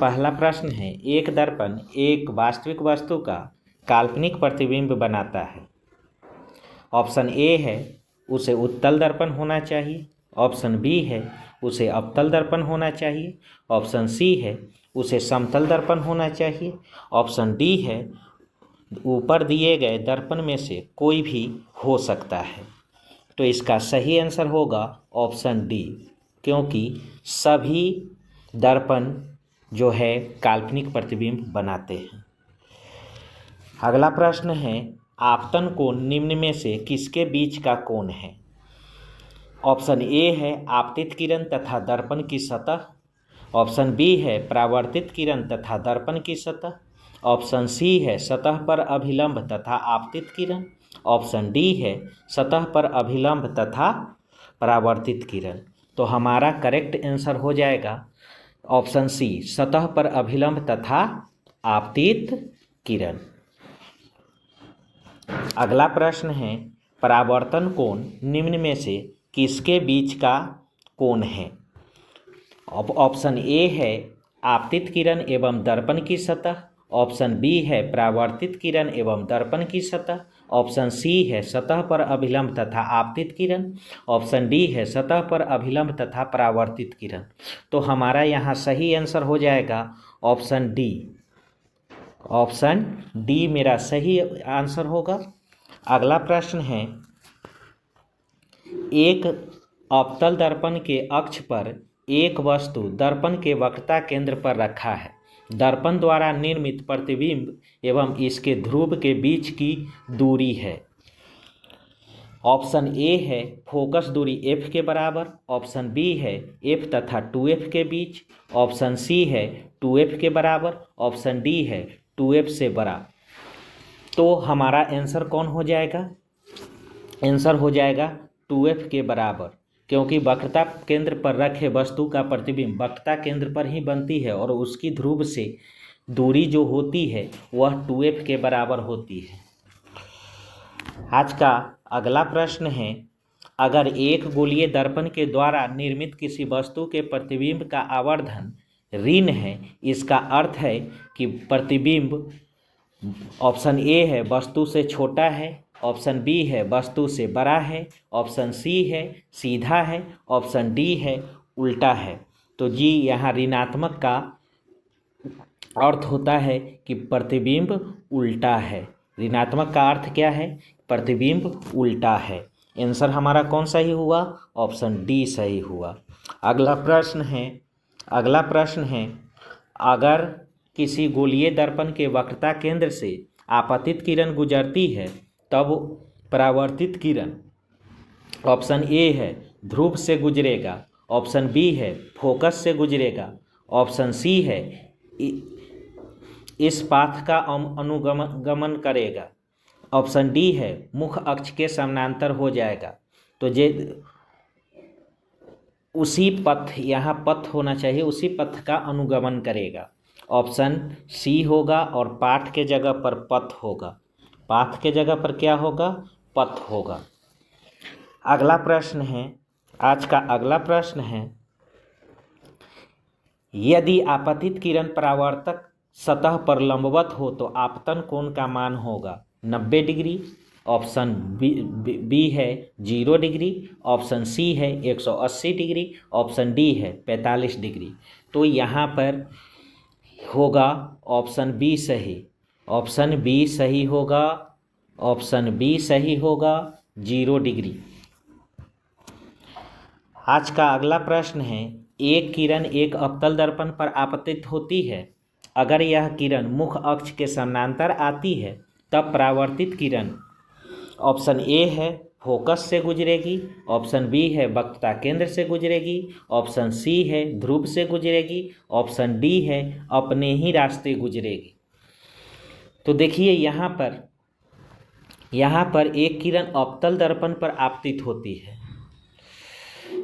पहला प्रश्न है, एक दर्पण एक वास्तविक वस्तु का काल्पनिक प्रतिबिंब बनाता है। ऑप्शन ए है उसे उत्तल दर्पण होना चाहिए, ऑप्शन बी है उसे अवतल दर्पण होना चाहिए, ऑप्शन सी है उसे समतल दर्पण होना चाहिए, ऑप्शन डी है ऊपर दिए गए दर्पण में से कोई भी हो सकता है। तो इसका सही आंसर होगा ऑप्शन डी, क्योंकि सभी दर्पण जो है काल्पनिक प्रतिबिंब बनाते हैं। अगला प्रश्न है, आपतन कोण निम्न में से किसके बीच का कोण है? ऑप्शन ए है आपतित किरण तथा दर्पण की सतह, ऑप्शन बी है परावर्तित किरण तथा दर्पण की सतह, ऑप्शन सी है सतह पर अभिलंब तथा आपतित किरण, ऑप्शन डी है सतह पर अभिलंब तथा परावर्तित किरण। तो हमारा करेक्ट आंसर हो जाएगा ऑप्शन सी, सतह पर अभिलंब तथा आपतित किरण। अगला प्रश्न है, परावर्तन कोण निम्न में से किसके बीच का कोण है? ऑप्शन ए है आपतित किरण एवं दर्पण की सतह, ऑप्शन बी है परावर्तित किरण एवं दर्पण की सतह, ऑप्शन सी है सतह पर अभिलंब तथा आपतित किरण, ऑप्शन डी है सतह पर अभिलंब तथा परावर्तित किरण। तो हमारा यहाँ सही आंसर हो जाएगा ऑप्शन डी। ऑप्शन डी मेरा सही आंसर होगा। अगला प्रश्न है, एक अवतल दर्पण के अक्ष पर एक वस्तु दर्पण के वक्रता केंद्र पर रखा है। दर्पण द्वारा निर्मित प्रतिबिंब एवं इसके ध्रुव के बीच की दूरी है। ऑप्शन ए है फोकस दूरी f के बराबर, ऑप्शन बी है f तथा 2f के बीच, ऑप्शन सी है 2f के बराबर, ऑप्शन डी है 2f से बड़ा। तो हमारा आंसर कौन हो जाएगा? आंसर हो जाएगा 2f के बराबर, क्योंकि वक्रता केंद्र पर रखे वस्तु का प्रतिबिंब वक्रता केंद्र पर ही बनती है और उसकी ध्रुव से दूरी जो होती है वह 2f के बराबर होती है। आज का अगला प्रश्न है, अगर एक गोलीय दर्पण के द्वारा निर्मित किसी वस्तु के प्रतिबिंब का आवर्धन ऋण है, इसका अर्थ है कि प्रतिबिंब ऑप्शन ए है वस्तु से छोटा है, ऑप्शन बी है वस्तु से बड़ा है, ऑप्शन सी है सीधा है, ऑप्शन डी है उल्टा है। तो जी यहाँ ऋणात्मक का अर्थ होता है कि प्रतिबिंब उल्टा है। ऋणात्मक का अर्थ क्या है? प्रतिबिंब उल्टा है। आंसर हमारा कौन सही हुआ? ऑप्शन डी सही हुआ। अगला प्रश्न है, अगर किसी गोलीय दर्पण के वक्रता केंद्र से आपतित किरण गुजरती है तब परावर्तित किरण ऑप्शन ए है ध्रुव से गुजरेगा, ऑप्शन बी है फोकस से गुजरेगा, ऑप्शन सी है इस पाथ का अनुगमन करेगा, ऑप्शन डी है मुख अक्ष के समानांतर हो जाएगा। तो उसी पथ, यहाँ पथ होना चाहिए, उसी पथ का अनुगमन करेगा। ऑप्शन सी होगा और पाठ के जगह पर पथ होगा। पाथ के जगह पर क्या होगा? पथ होगा। अगला प्रश्न है, आज का अगला प्रश्न है, यदि आपतित किरण परावर्तक सतह पर लंबवत हो तो आपतन कोण का मान होगा 90 डिग्री, ऑप्शन बी है 0 डिग्री, ऑप्शन सी है 180 डिग्री, ऑप्शन डी है 45 डिग्री। तो यहाँ पर होगा ऑप्शन बी सही। ऑप्शन बी सही होगा, ऑप्शन बी सही होगा 0 डिग्री। आज का अगला प्रश्न है, एक किरण एक अवतल दर्पण पर आपतित होती है। अगर यह किरण मुख अक्ष के समानांतर आती है तब परावर्तित किरण ऑप्शन ए है फोकस से गुजरेगी, ऑप्शन बी है वक्रता केंद्र से गुजरेगी, ऑप्शन सी है ध्रुव से गुजरेगी, ऑप्शन डी है अपने ही रास्ते गुजरेगी। तो देखिए यहाँ पर एक किरण अवतल दर्पण पर आपतित होती है।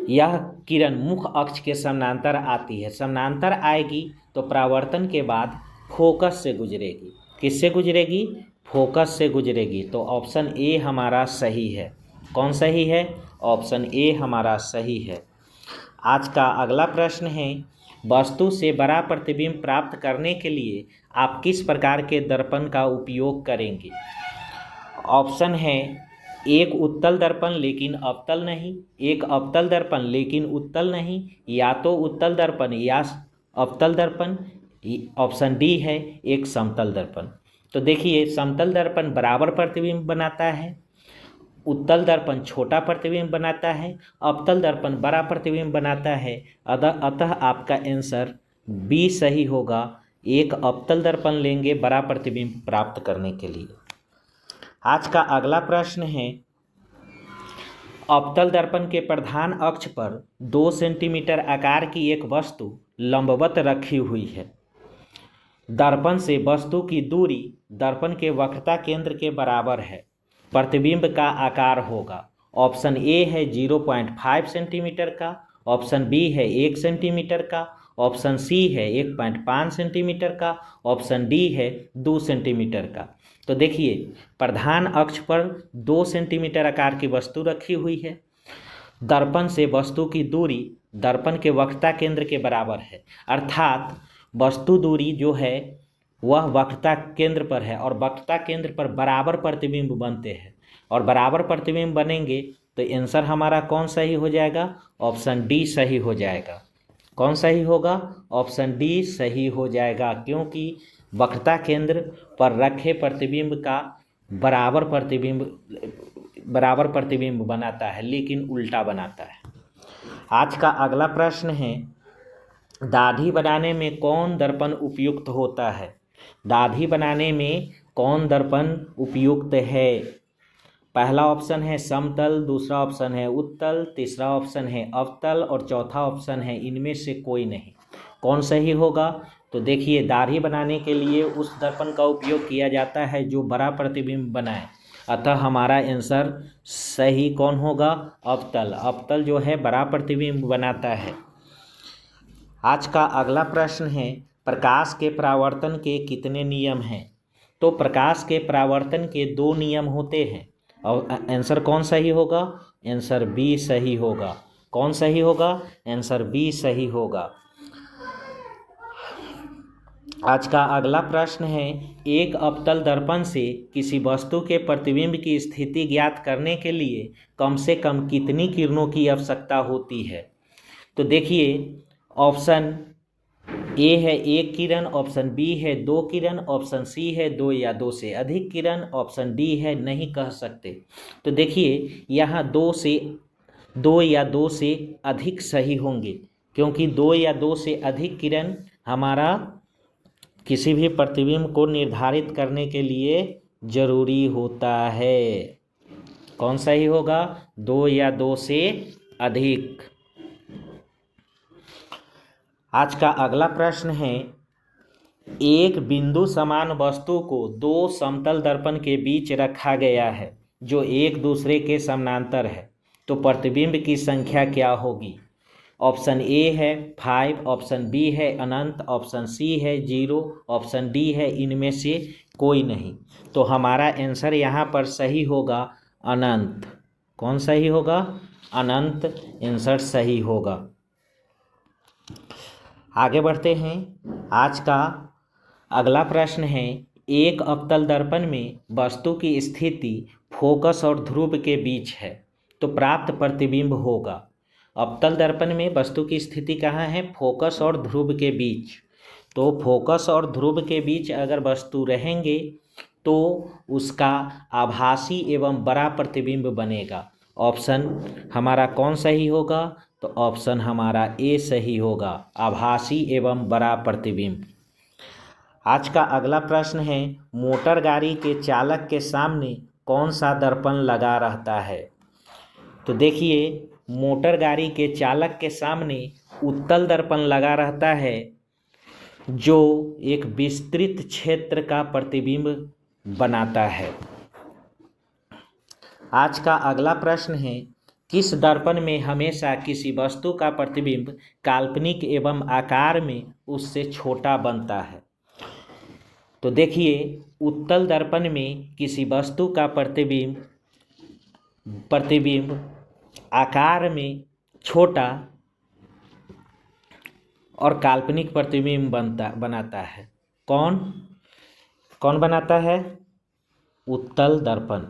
यह किरण मुख अक्ष के समानांतर आती है। समानांतर आएगी तो परावर्तन के बाद फोकस से गुजरेगी। किससे गुजरेगी? फोकस से गुजरेगी। तो ऑप्शन ए हमारा सही है। कौन सही है? ऑप्शन ए हमारा सही है। आज का अगला प्रश्न है, वस्तु से बड़ा प्रतिबिंब प्राप्त करने के लिए आप किस प्रकार के दर्पण का उपयोग करेंगे? ऑप्शन है एक उत्तल दर्पण लेकिन अवतल नहीं, एक अवतल दर्पण लेकिन उत्तल नहीं, या तो उत्तल दर्पण या अवतल दर्पण। ऑप्शन डी है एक समतल दर्पण। तो देखिए, समतल दर्पण बराबर प्रतिबिंब बनाता है, उत्तल दर्पण छोटा प्रतिबिंब बनाता है, अवतल दर्पण बड़ा प्रतिबिंब बनाता है। अतः आपका आंसर बी सही होगा। एक अवतल दर्पण लेंगे बड़ा प्रतिबिंब प्राप्त करने के लिए। आज का अगला प्रश्न है, अवतल दर्पण के प्रधान अक्ष पर 2 सेंटीमीटर आकार की एक वस्तु लंबवत रखी हुई है। दर्पण से वस्तु की दूरी दर्पण के वक्रता केंद्र के बराबर है। प्रतिबिंब का आकार होगा। ऑप्शन ए है 0.5 सेंटीमीटर का, ऑप्शन बी है 1 सेंटीमीटर का, ऑप्शन सी है 1.5 सेंटीमीटर का, ऑप्शन डी है 2 सेंटीमीटर का। तो देखिए, प्रधान अक्ष पर 2 सेंटीमीटर आकार की वस्तु रखी हुई है। दर्पण से वस्तु की दूरी दर्पण के वक्रता केंद्र के बराबर है, अर्थात वस्तु दूरी जो है वह वक्रता केंद्र पर है और वक्रता केंद्र पर बराबर प्रतिबिंब बनते हैं और बराबर प्रतिबिंब बनेंगे तो आंसर हमारा कौन सही हो जाएगा? ऑप्शन डी सही हो जाएगा। कौन सही होगा? ऑप्शन डी सही हो जाएगा, क्योंकि वक्रता केंद्र पर रखे प्रतिबिंब का बराबर प्रतिबिंब बनाता है लेकिन उल्टा बनाता है। आज का अगला प्रश्न है, दाढ़ी बनाने में कौन दर्पण उपयुक्त होता है? दाढ़ी बनाने में कौन दर्पण उपयुक्त है? पहला ऑप्शन है समतल, दूसरा ऑप्शन है उत्तल, तीसरा ऑप्शन है अवतल और चौथा ऑप्शन है इनमें से कोई नहीं। कौन सही होगा? तो देखिए, दाढ़ी बनाने के लिए उस दर्पण का उपयोग किया जाता है जो बड़ा प्रतिबिंब बनाए, अतः हमारा आंसर सही कौन होगा? अवतल। अवतल जो है बड़ा प्रतिबिंब बनाता है। आज का अगला प्रश्न है, प्रकाश के परावर्तन के कितने नियम हैं? तो प्रकाश के परावर्तन के 2 नियम होते हैं और आंसर कौन सही होगा? आंसर बी सही होगा। कौन सही होगा? आंसर बी सही होगा। आज का अगला प्रश्न है, एक अवतल दर्पण से किसी वस्तु के प्रतिबिंब की स्थिति ज्ञात करने के लिए कम से कम कितनी किरणों की आवश्यकता होती है? तो देखिए, ऑप्शन ए है 1 किरण, ऑप्शन बी है 2 किरण, ऑप्शन सी है 2 या 2 से अधिक किरण, ऑप्शन डी है नहीं कह सकते। तो देखिए, यहाँ 2 या 2 से अधिक सही होंगे, क्योंकि 2 या 2 से अधिक किरण हमारा किसी भी प्रतिबिंब को निर्धारित करने के लिए जरूरी होता है। कौन सही होगा? 2 या 2 से अधिक। आज का अगला प्रश्न है, एक बिंदु समान वस्तु को 2 समतल दर्पण के बीच रखा गया है जो एक दूसरे के समानांतर है, तो प्रतिबिंब की संख्या क्या होगी? ऑप्शन ए है 5, ऑप्शन बी है अनंत, ऑप्शन सी है 0, ऑप्शन डी है इनमें से कोई नहीं। तो हमारा आंसर यहाँ पर सही होगा अनंत। कौन सही होगा? अनंत आंसर सही होगा। आगे बढ़ते हैं। आज का अगला प्रश्न है, एक अवतल दर्पण में वस्तु की स्थिति फोकस और ध्रुव के बीच है तो प्राप्त प्रतिबिंब होगा। अवतल दर्पण में वस्तु की स्थिति कहाँ है? फोकस और ध्रुव के बीच। तो फोकस और ध्रुव के बीच अगर वस्तु रहेंगे तो उसका आभासी एवं बड़ा प्रतिबिंब बनेगा। ऑप्शन हमारा कौन सही होगा? तो ऑप्शन हमारा ए सही होगा, आभासी एवं बड़ा प्रतिबिंब। आज का अगला प्रश्न है, मोटर गाड़ी के चालक के सामने कौन सा दर्पण लगा रहता है? तो देखिए, मोटर गाड़ी के चालक के सामने उत्तल दर्पण लगा रहता है जो एक विस्तृत क्षेत्र का प्रतिबिंब बनाता है। आज का अगला प्रश्न है, किस दर्पण में हमेशा किसी वस्तु का प्रतिबिंब काल्पनिक एवं आकार में उससे छोटा बनता है? तो देखिए, उत्तल दर्पण में किसी वस्तु का प्रतिबिंब आकार में छोटा और काल्पनिक प्रतिबिंब बनाता है। कौन कौन बनाता है? उत्तल दर्पण।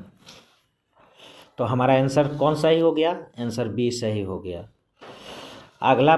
तो हमारा आंसर कौन सही हो गया? आंसर बी सही हो गया। अगला